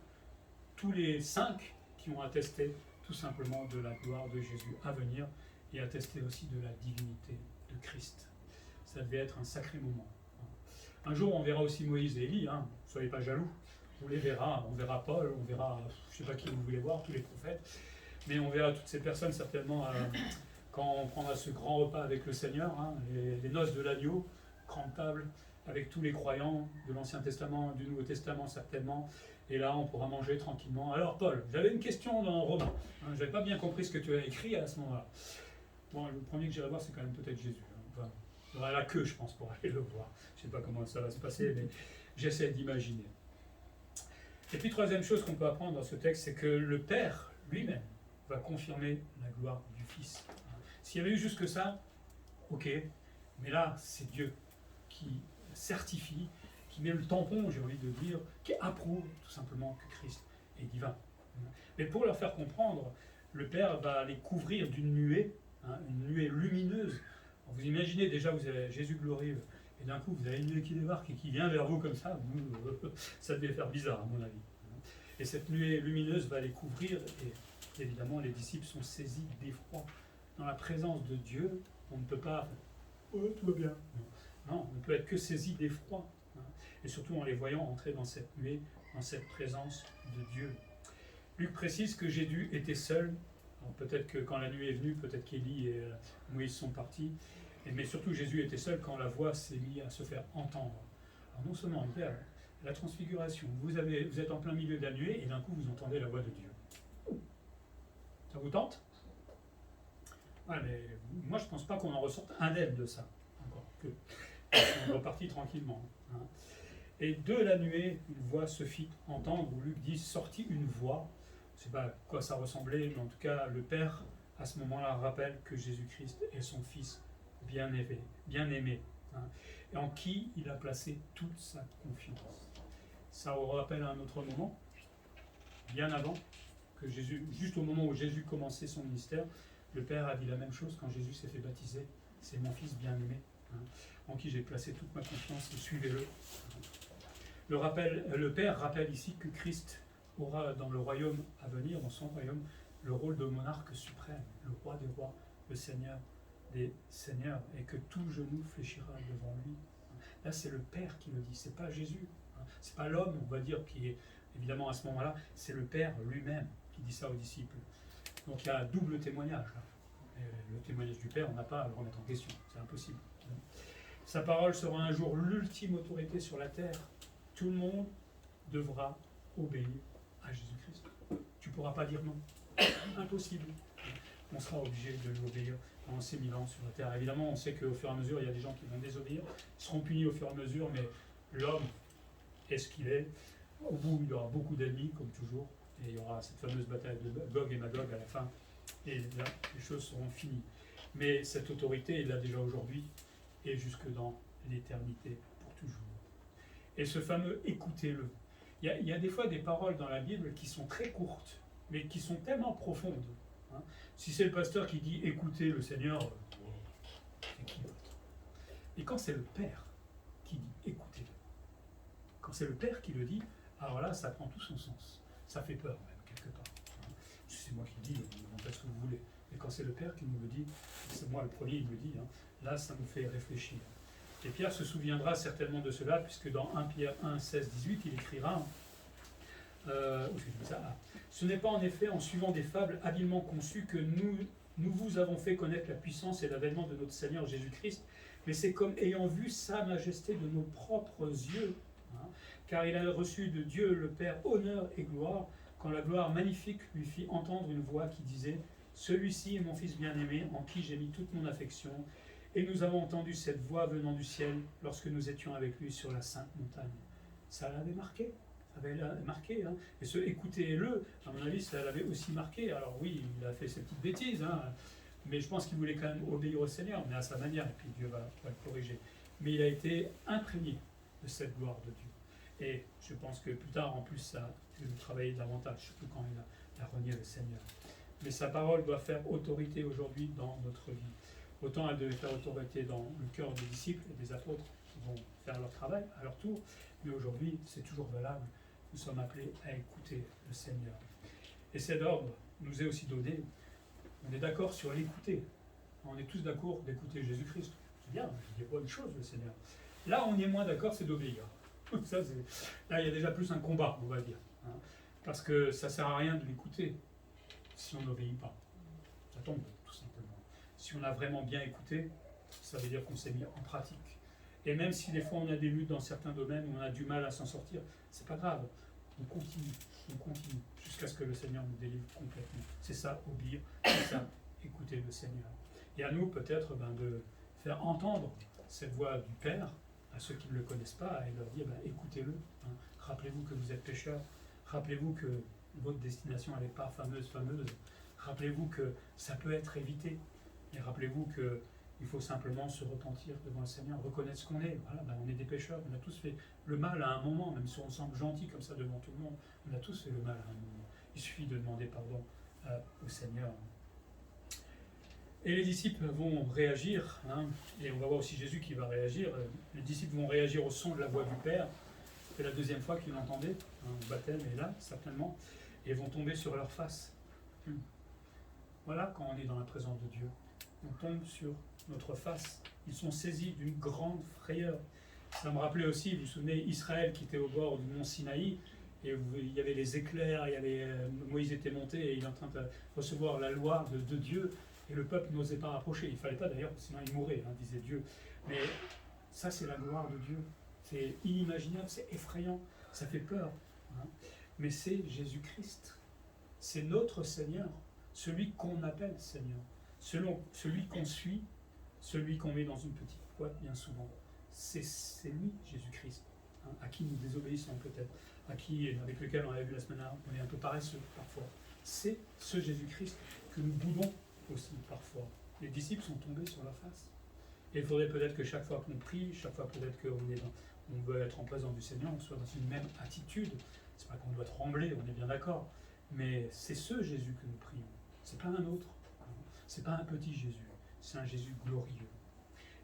tous les 5 qui ont attesté tout simplement de la gloire de Jésus à venir, et attester aussi de la divinité de Christ. Ça devait être un sacré moment. Un jour, on verra aussi Moïse et Élie, ne soyez pas jaloux, on les verra, on verra Paul, on verra, je ne sais pas qui vous voulez voir, tous les prophètes, mais on verra toutes ces personnes certainement quand on prendra ce grand repas avec le Seigneur, les noces de l'agneau, grande table, avec tous les croyants de l'Ancien Testament, du Nouveau Testament certainement, et là on pourra manger tranquillement. Alors Paul, j'avais une question dans Romains, je n'avais pas bien compris ce que tu as écrit à ce moment-là. Bon, le premier que j'irai voir, c'est quand même peut-être Jésus. Enfin, il y aura la queue, je pense, pour aller le voir. Je ne sais pas comment ça va se passer, mais j'essaie d'imaginer. Et puis, troisième chose qu'on peut apprendre dans ce texte, c'est que le Père lui-même va confirmer la gloire du Fils. S'il y avait eu juste que ça, ok, mais là, c'est Dieu qui certifie, qui met le tampon, j'ai envie de dire, qui approuve tout simplement que Christ est divin. Mais pour leur faire comprendre, le Père va les couvrir d'une nuée, une nuée lumineuse. Alors vous imaginez déjà, vous avez Jésus glorieux, et d'un coup vous avez une nuée qui débarque et qui vient vers vous comme ça, ça devait faire bizarre à mon avis. Et cette nuée lumineuse va les couvrir, et évidemment les disciples sont saisis d'effroi. Dans la présence de Dieu, on ne peut pas « oh, tout va bien ». Non, on ne peut être que saisi d'effroi. Et surtout en les voyant entrer dans cette nuée, dans cette présence de Dieu. Luc précise que Jésus était seul. Alors peut-être que quand la nuit est venue, peut-être qu'Élie et Moïse sont partis, mais surtout Jésus était seul quand la voix s'est mise à se faire entendre. Alors non seulement il y a la transfiguration, vous êtes en plein milieu de la nuée et d'un coup vous entendez la voix de Dieu. Ça vous tente? Ouais, mais moi je ne pense pas qu'on en ressorte indemne de ça, encore que on repartit tranquillement. Et de la nuée, une voix se fit entendre, où Luc dit sortit une voix. Je ne sais pas à quoi ça ressemblait, mais en tout cas, le Père, à ce moment-là, rappelle que Jésus-Christ est son Fils bien-aimé, et en qui il a placé toute sa confiance. Ça vous rappelle un autre moment, bien avant, que Jésus, juste au moment où Jésus commençait son ministère, le Père a dit la même chose quand Jésus s'est fait baptiser. C'est mon Fils bien-aimé, en qui j'ai placé toute ma confiance, et suivez-le. Le Père rappelle ici que Christ aura dans le royaume à venir, dans son royaume, le rôle de monarque suprême, le roi des rois, le Seigneur des seigneurs, et que tout genou fléchira devant lui. Là, c'est le Père qui le dit, c'est pas Jésus, c'est pas l'homme, on va dire, qui est évidemment à ce moment-là, c'est le Père lui-même qui dit ça aux disciples. Donc il y a un double témoignage là. Et le témoignage du Père, on n'a pas à le remettre en question, c'est impossible. Sa parole sera un jour l'ultime autorité sur la terre. Tout le monde devra obéir à Jésus-Christ. Tu ne pourras pas dire non. Impossible. On sera obligé de lui obéir pendant ces 1000 ans sur la terre. Évidemment, on sait qu'au fur et à mesure, il y a des gens qui vont désobéir, ils seront punis au fur et à mesure, mais l'homme est ce qu'il est. Au bout, il y aura beaucoup d'ennemis, comme toujours, et il y aura cette fameuse bataille de Gog et Magog à la fin, et là, les choses seront finies. Mais cette autorité, il l'a déjà aujourd'hui, et jusque dans l'éternité pour toujours. Et ce fameux « écoutez-le ». Il y a des fois des paroles dans la Bible qui sont très courtes, mais qui sont tellement profondes. Si c'est le pasteur qui dit « écoutez le Seigneur », c'est qui l'autre? Et quand c'est le Père qui dit « écoutez », Quand c'est le Père qui le dit, alors là, ça prend tout son sens. Ça fait peur même, quelque part. C'est moi qui le dis, vous en faites ce que vous voulez. Mais quand c'est le Père qui nous le dit, c'est moi le premier, il me le dit, là, ça nous fait réfléchir. Et Pierre se souviendra certainement de cela, puisque dans 1 Pierre 1, 16, 18, il écrira ce n'est pas en effet en suivant des fables habilement conçues que nous vous avons fait connaître la puissance et l'avènement de notre Seigneur Jésus-Christ, mais c'est comme ayant vu sa majesté de nos propres yeux, car il a reçu de Dieu le Père honneur et gloire, quand la gloire magnifique lui fit entendre une voix qui disait « Celui-ci est mon Fils bien-aimé, en qui j'ai mis toute mon affection. » Et nous avons entendu cette voix venant du ciel lorsque nous étions avec lui sur la sainte montagne. Ça l'avait marqué. Ça l'avait marqué. Et ce « écoutez-le », à mon avis, ça l'avait aussi marqué. Alors oui, il a fait ses petites bêtises, mais je pense qu'il voulait quand même obéir au Seigneur, mais à sa manière, et puis Dieu va le corriger. Mais il a été imprégné de cette gloire de Dieu. Et je pense que plus tard, en plus, ça a travaillé davantage, surtout quand il a renié le Seigneur. Mais sa parole doit faire autorité aujourd'hui dans notre vie. Autant elle devait faire autorité dans le cœur des disciples et des apôtres qui vont faire leur travail à leur tour, mais aujourd'hui, c'est toujours valable. Nous sommes appelés à écouter le Seigneur. Et cet ordre nous est aussi donné. On est d'accord sur l'écouter. On est tous d'accord d'écouter Jésus-Christ. C'est bien, il dit bonne chose, le Seigneur. Là, on est moins d'accord, c'est d'obéir. Là, il y a déjà plus un combat, on va dire. Parce que ça ne sert à rien de l'écouter si on n'obéit pas. Ça tombe, tout simplement. Si on a vraiment bien écouté, ça veut dire qu'on s'est mis en pratique. Et même si des fois on a des luttes dans certains domaines où on a du mal à s'en sortir, c'est pas grave. On continue, jusqu'à ce que le Seigneur nous délivre complètement. C'est ça, obéir, c'est ça, écouter le Seigneur. Et à nous, peut-être, de faire entendre cette voix du Père à ceux qui ne le connaissent pas et leur dire, écoutez-le. Rappelez-vous que vous êtes pécheurs. Rappelez-vous que votre destination, elle n'est pas fameuse. Rappelez-vous que ça peut être évité. Et rappelez-vous qu'il faut simplement se repentir devant le Seigneur, reconnaître ce qu'on est. Voilà, on est des pécheurs, on a tous fait le mal à un moment, même si on semble gentil comme ça devant tout le monde, on a tous fait le mal à un moment. Il suffit de demander pardon au Seigneur. Et les disciples vont réagir, et on va voir aussi Jésus qui va réagir. Les disciples vont réagir au son de la voix du Père. C'est la deuxième fois qu'ils l'entendaient, le baptême est là, certainement, et vont tomber sur leur face. Voilà quand on est dans la présence de Dieu. On tombe sur notre face. Ils sont saisis d'une grande frayeur. Ça me rappelait aussi, vous vous souvenez, Israël qui était au bord du mont Sinaï, et il y avait les éclairs, Moïse était monté et il est en train de recevoir la loi de Dieu, et le peuple n'osait pas rapprocher. Il ne fallait pas d'ailleurs, sinon il mourrait, disait Dieu. Mais ça, c'est la gloire de Dieu. C'est inimaginable, c'est effrayant, ça fait peur. Mais c'est Jésus-Christ. C'est notre Seigneur, celui qu'on appelle Seigneur. Celui qu'on suit, celui qu'on met dans une petite boîte bien souvent. C'est lui, Jésus-Christ, à qui nous désobéissons peut-être, avec lequel on avait vu la semaine dernière, on est un peu paresseux parfois. C'est ce Jésus-Christ que nous boudons aussi parfois. Les disciples sont tombés sur la face. Et il faudrait peut-être que chaque fois qu'on prie, chaque fois peut-être qu'on veut être en présence du Seigneur, on soit dans une même attitude. C'est pas qu'on doit trembler, on est bien d'accord. Mais c'est ce Jésus que nous prions. C'est pas un autre. C'est pas un petit Jésus. C'est un Jésus glorieux.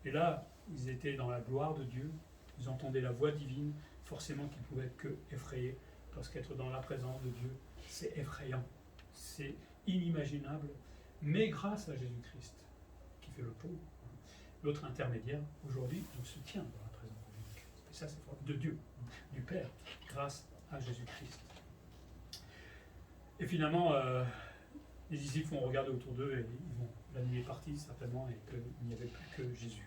Et là, ils étaient dans la gloire de Dieu. Ils entendaient la voix divine. Forcément qu'ils pouvaient être que effrayés. Parce qu'être dans la présence de Dieu, c'est effrayant. C'est inimaginable. Mais grâce à Jésus-Christ, qui fait le pont, l'autre intermédiaire, aujourd'hui, on se tient dans la présence de Jésus-Christ. Et ça, c'est fort. De Dieu, du Père, grâce à Jésus-Christ. Et finalement, les disciples vont regarder autour d'eux et la nuit est partie certainement et qu'il n'y avait plus que Jésus.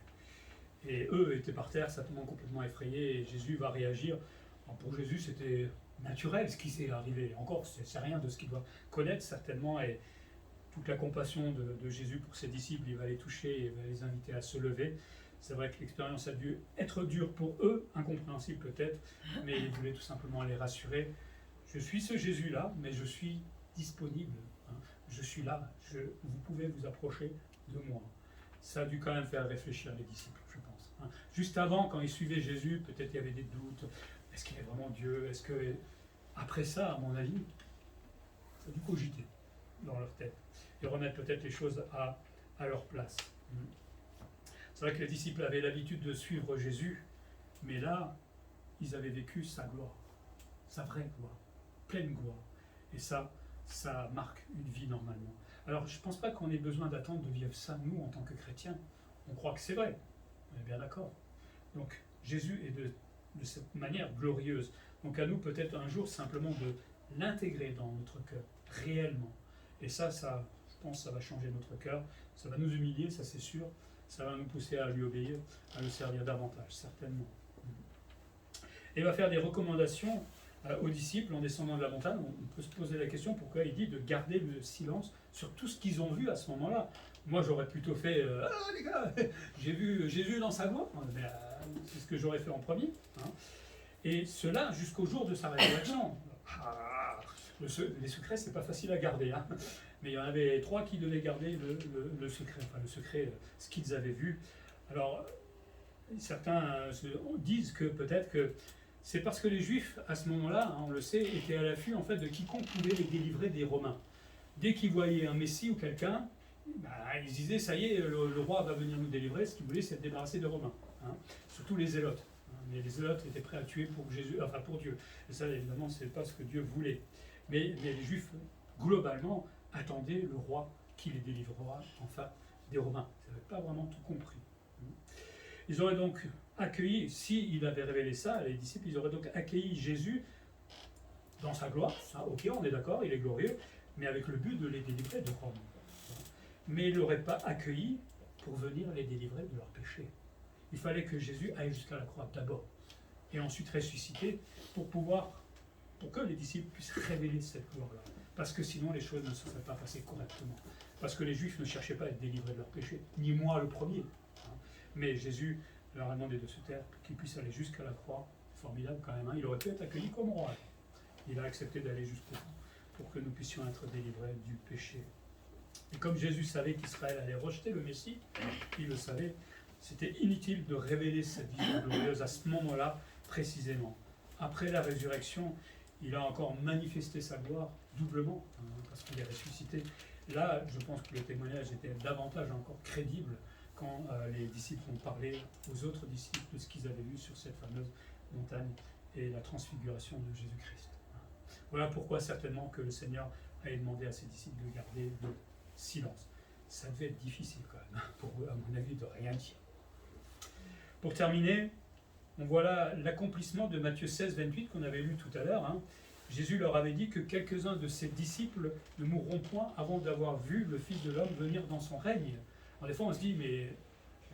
Et eux étaient par terre, certainement complètement effrayés, et Jésus va réagir. Alors pour Jésus, c'était naturel ce qui s'est arrivé. Encore, c'est rien de ce qu'il doit connaître certainement, et toute la compassion de Jésus pour ses disciples, il va les toucher et il va les inviter à se lever. C'est vrai que l'expérience a dû être dure pour eux, incompréhensible peut-être, mais il voulait tout simplement les rassurer. Je suis ce Jésus-là, mais je suis disponible. Je suis là, vous pouvez vous approcher de moi. Ça a dû quand même faire réfléchir les disciples, je pense. Juste avant, quand ils suivaient Jésus, peut-être il y avait des doutes. Est-ce qu'il est vraiment Dieu? Est-ce que... Après ça, à mon avis, ça a dû cogiter dans leur tête et remettre peut-être les choses à leur place. C'est vrai que les disciples avaient l'habitude de suivre Jésus, mais là, ils avaient vécu sa gloire, sa vraie gloire, pleine gloire. Et ça marque une vie normalement. Alors je ne pense pas qu'on ait besoin d'attendre de vivre ça, nous, en tant que chrétiens. On croit que c'est vrai, on est bien d'accord. Donc Jésus est de cette manière glorieuse. Donc à nous peut-être un jour simplement de l'intégrer dans notre cœur, réellement. Et ça, je pense, ça va changer notre cœur, ça va nous humilier, ça c'est sûr, ça va nous pousser à lui obéir, à le servir davantage, certainement. Et il va faire des recommandations aux disciples en descendant de la montagne. On peut se poser la question pourquoi il dit de garder le silence sur tout ce qu'ils ont vu à ce moment-là. Moi j'aurais plutôt fait ah les gars, j'ai vu Jésus dans sa gloire, c'est ce que j'aurais fait en premier. Hein. Et cela jusqu'au jour de sa résurrection. Les secrets, c'est pas facile à garder, hein. Mais il y en avait 3 qui devaient garder le secret, ce qu'ils avaient vu. Alors, certains disent que peut-être que c'est parce que les Juifs, à ce moment-là, hein, on le sait, étaient à l'affût en fait de quiconque pouvait les délivrer des Romains. Dès qu'ils voyaient un Messie ou quelqu'un, ils disaient ça y est, le roi va venir nous délivrer. Ce qu'ils voulaient, c'est se débarrasser des Romains, hein. Surtout les Zélotes. Mais les Zélotes étaient prêts à tuer pour Jésus, enfin pour Dieu. Et ça, évidemment, c'est pas ce que Dieu voulait. Mais les Juifs, globalement, attendaient le roi qui les délivrera enfin des Romains. Ils n'avaient pas vraiment tout compris. Ils auraient donc accueilli, s'il avait révélé ça, les disciples, ils auraient donc accueilli Jésus dans sa gloire. Ça, ok, on est d'accord, il est glorieux, mais avec le but de les délivrer de Rome. Mais ils ne l'auraient pas accueilli pour venir les délivrer de leurs péchés. Il fallait que Jésus aille jusqu'à la croix d'abord, et ensuite ressusciter pour que les disciples puissent révéler cette gloire-là. Parce que sinon, les choses ne se seraient pas passées correctement. Parce que les Juifs ne cherchaient pas à être délivrés de leurs péchés, ni moi le premier. Mais Jésus leur a demandé de se taire, qu'ils puissent aller jusqu'à la croix. Formidable quand même, hein. Il aurait pu être accueilli comme roi. Il a accepté d'aller jusqu'au bout pour que nous puissions être délivrés du péché. Et comme Jésus savait qu'Israël allait rejeter le Messie, il le savait, c'était inutile de révéler cette vision glorieuse à ce moment-là précisément. Après la résurrection, il a encore manifesté sa gloire doublement, hein, parce qu'il est ressuscité. Là, je pense que le témoignage était davantage encore crédible quand les disciples ont parlé aux autres disciples de ce qu'ils avaient vu sur cette fameuse montagne et la transfiguration de Jésus-Christ. Voilà pourquoi certainement que le Seigneur a demandé à ses disciples de garder le silence. Ça devait être difficile quand même, pour eux, à mon avis, de rien dire. Pour terminer, on voit là l'accomplissement de Matthieu 16, 28 qu'on avait lu tout à l'heure. Hein. Jésus leur avait dit que quelques-uns de ses disciples ne mourront point avant d'avoir vu le Fils de l'homme venir dans son règne. Alors des fois on se dit, mais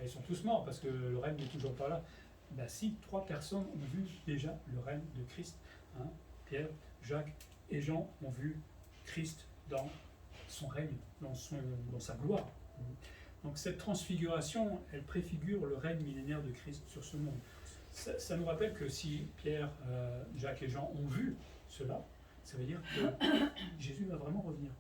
ils sont tous morts parce que le règne n'est toujours pas là. Ben si, 3 personnes ont vu déjà le règne de Christ. Hein. Pierre, Jacques et Jean ont vu Christ dans son règne, dans sa gloire. Donc cette transfiguration, elle préfigure le règne millénaire de Christ sur ce monde. Ça nous rappelle que si Pierre, Jacques et Jean ont vu cela, ça veut dire que Jésus va vraiment revenir,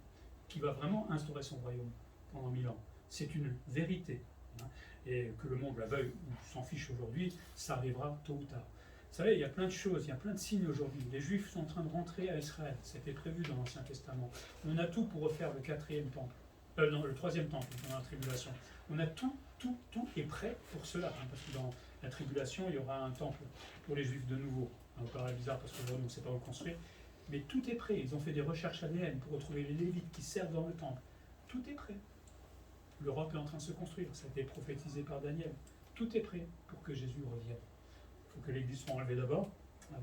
qu'il va vraiment instaurer son royaume pendant 1000 ans. C'est une vérité. Hein, et que le monde la veuille ou s'en fiche aujourd'hui, ça arrivera tôt ou tard. Vous savez, il y a plein de choses, il y a plein de signes aujourd'hui. Les Juifs sont en train de rentrer à Israël, c'était prévu dans l'Ancien Testament. On a tout pour refaire le 4e temple. Le 3e temple dans la tribulation. On a tout est prêt pour cela, hein, parce que dans la tribulation, il y aura un temple pour les Juifs de nouveau. Ça vous paraît bizarre parce qu'aujourd'hui on ne sait pas où le construire, mais tout est prêt. Ils ont fait des recherches ADN pour retrouver les Lévites qui servent dans le temple. Tout est prêt. L'Europe est en train de se construire, ça a été prophétisé par Daniel. Tout est prêt pour que Jésus revienne. Il faut que l'Église soit enlevée d'abord,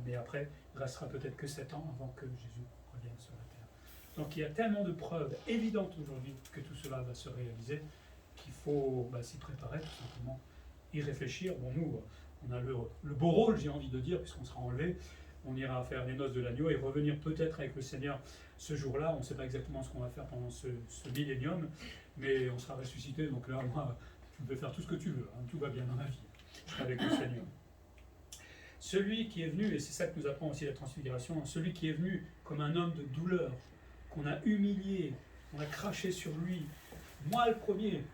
mais après, il restera peut-être que 7 ans avant que Jésus revienne sur la terre. Donc il y a tellement de preuves évidentes aujourd'hui que tout cela va se réaliser qu'il faut s'y préparer, tout simplement, y réfléchir. Bon, nous, on a le beau rôle, j'ai envie de dire, puisqu'on sera enlevé. On ira faire les noces de l'agneau et revenir peut-être avec le Seigneur ce jour-là. On ne sait pas exactement ce qu'on va faire pendant ce millénium, mais on sera ressuscité. Donc là, moi, tu peux faire tout ce que tu veux. Hein, tout va bien dans ma vie. Je serai avec le Seigneur. Celui qui est venu, et c'est ça que nous apprend aussi la transfiguration, celui qui est venu comme un homme de douleur, qu'on a humilié, qu'on a craché sur lui, moi le premier,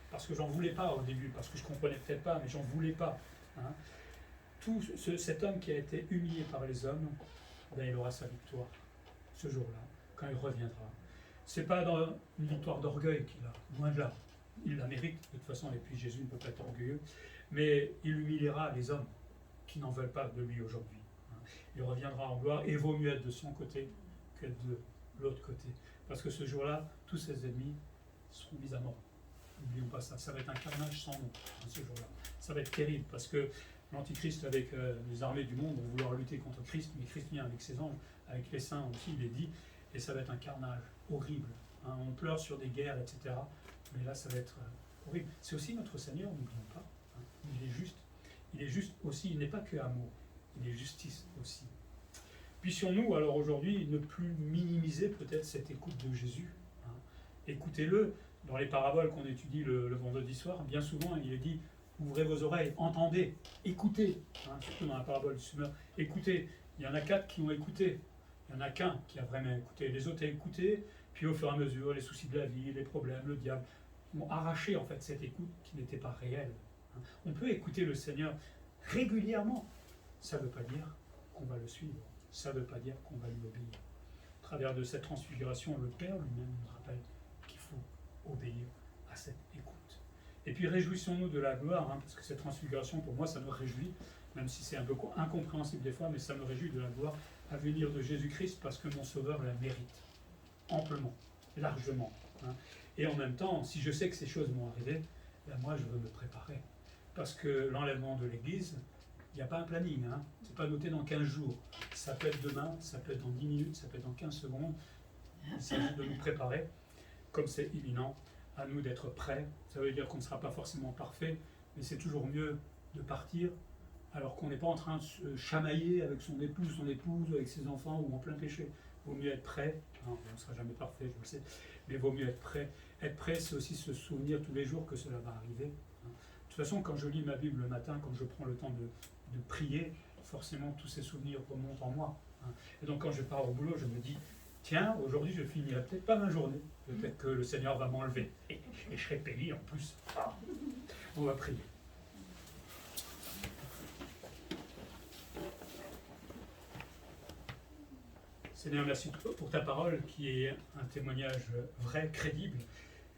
parce que j'en voulais pas au début, parce que je comprenais peut-être pas, mais j'en voulais pas. Hein. Cet homme qui a été humilié par les hommes, il aura sa victoire ce jour-là, quand il reviendra. C'est pas dans une victoire d'orgueil qu'il a, loin de là. Il la mérite de toute façon, et puis Jésus ne peut pas être orgueilleux, mais il humiliera les hommes qui n'en veulent pas de lui aujourd'hui. il reviendra en gloire, et vaut mieux être de son côté qu'être de l'autre côté. Parce que ce jour-là, tous ses ennemis seront mis à mort. N'oublions pas ça, ça va être un carnage sans nom, ce jour-là. Ça va être terrible, parce que l'Antichrist, avec les armées du monde, vont vouloir lutter contre Christ, mais Christ vient avec ses anges, avec les saints aussi, il est dit, et ça va être un carnage horrible. Hein, on pleure sur des guerres, etc. Mais là, ça va être horrible. C'est aussi notre Seigneur, n'oublions pas. Hein, il est juste aussi, il n'est pas que amour, il est justice aussi. Puissions-nous alors aujourd'hui ne plus minimiser peut-être cette écoute de Jésus. Hein. Écoutez-le. Dans les paraboles qu'on étudie le vendredi soir, bien souvent il est dit ouvrez vos oreilles, entendez, écoutez. Hein, surtout dans la parabole du semeur, écoutez. Il y en a 4 qui ont écouté. Il n'y en a qu'un qui a vraiment écouté. Les autres ont écouté, puis au fur et à mesure, les soucis de la vie, les problèmes, le diable, ont arraché en fait cette écoute qui n'était pas réelle. Hein. On peut écouter le Seigneur régulièrement. Ça ne veut pas dire qu'on va le suivre. Ça ne veut pas dire qu'on va lui obéir. Au travers de cette transfiguration, le Père lui-même nous rappelle qu'il faut obéir à cette écoute. Et puis réjouissons-nous de la gloire, hein, parce que cette transfiguration, pour moi, ça me réjouit, même si c'est un peu incompréhensible des fois, mais ça me réjouit de la gloire à venir de Jésus-Christ, parce que mon Sauveur la mérite, amplement, largement. Hein. Et en même temps, si je sais que ces choses vont arriver, ben moi je veux me préparer. Parce que l'enlèvement de l'Église, il n'y a pas un planning, hein. C'est pas noté dans 15 jours. Ça peut être demain, ça peut être dans 10 minutes, ça peut être dans 15 secondes. Il s'agit de nous préparer, comme c'est imminent, à nous d'être prêts. Ça veut dire qu'on ne sera pas forcément parfait, mais c'est toujours mieux de partir alors qu'on n'est pas en train de se chamailler avec son épouse, son épouse, avec ses enfants ou en plein péché. Il vaut mieux être prêt. Non, on ne sera jamais parfait, je le sais, mais il vaut mieux être prêt. Être prêt, c'est aussi se souvenir tous les jours que cela va arriver. De toute façon, quand je lis ma Bible le matin, quand je prends le temps de prier, forcément tous ces souvenirs remontent en moi. Et donc quand je pars au boulot, je me dis, tiens, aujourd'hui je finirai peut-être pas ma journée, peut-être que le Seigneur va m'enlever, et je serai payé en plus. On va prier. Seigneur, merci pour ta parole qui est un témoignage vrai, crédible.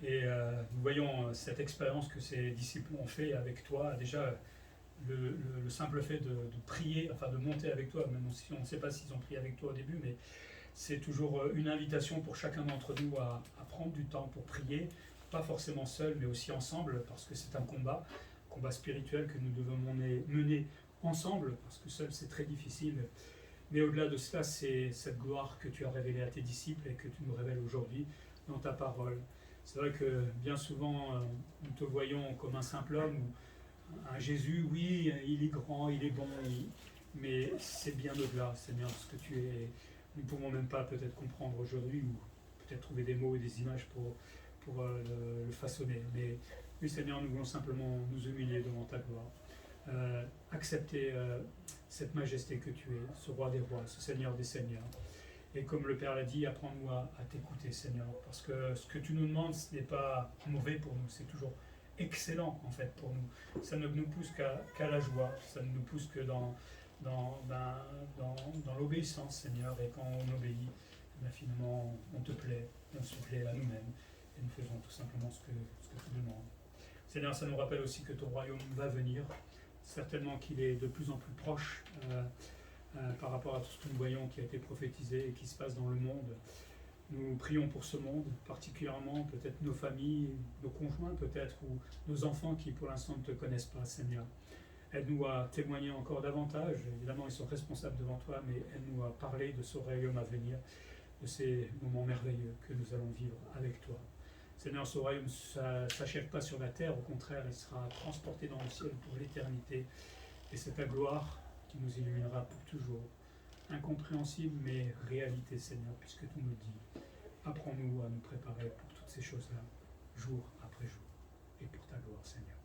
Et nous voyons cette expérience que ces disciples ont fait avec toi. Déjà, le simple fait de prier, enfin de monter avec toi, même si on ne sait pas s'ils ont prié avec toi au début, mais c'est toujours une invitation pour chacun d'entre nous à prendre du temps pour prier, pas forcément seul, mais aussi ensemble, parce que c'est un combat spirituel que nous devons mener ensemble, parce que seul c'est très difficile. Mais au-delà de cela, c'est cette gloire que tu as révélée à tes disciples et que tu nous révèles aujourd'hui dans ta parole. C'est vrai que bien souvent, nous te voyons comme un simple homme, un Jésus, oui, il est grand, il est bon, mais c'est bien au-delà, Seigneur, ce que tu es. Nous ne pouvons même pas peut-être comprendre aujourd'hui, ou peut-être trouver des mots et des images pour le façonner. Mais oui, Seigneur, nous voulons simplement nous humilier devant ta gloire. Accepter cette majesté que tu es, ce roi des rois, ce Seigneur des seigneurs. Et comme le Père l'a dit, apprends-nous à t'écouter, Seigneur, parce que ce que tu nous demandes, ce n'est pas mauvais pour nous, c'est toujours excellent en fait pour nous. Ça ne nous pousse qu'à la joie, ça ne nous pousse que dans l'obéissance, Seigneur, et quand on obéit, finalement, on te plaît, on se plaît à nous-mêmes, et nous faisons tout simplement ce que tu demandes. Seigneur, ça nous rappelle aussi que ton royaume va venir, certainement qu'il est de plus en plus proche par rapport à tout ce que nous voyons qui a été prophétisé et qui se passe dans le monde. Nous prions pour ce monde, particulièrement peut-être nos familles, nos conjoints peut-être, ou nos enfants qui pour l'instant ne te connaissent pas, Seigneur. Aide-nous à témoigner encore davantage, évidemment ils sont responsables devant toi, mais aide-nous à parler de ce royaume à venir, de ces moments merveilleux que nous allons vivre avec toi. Seigneur, ce royaume ne s'achève pas sur la terre, au contraire, il sera transporté dans le ciel pour l'éternité. Et c'est ta gloire qui nous illuminera pour toujours. Incompréhensible, mais réalité, Seigneur, puisque tu nous dis. Apprends-nous à nous préparer pour toutes ces choses-là, jour après jour, et pour ta gloire, Seigneur.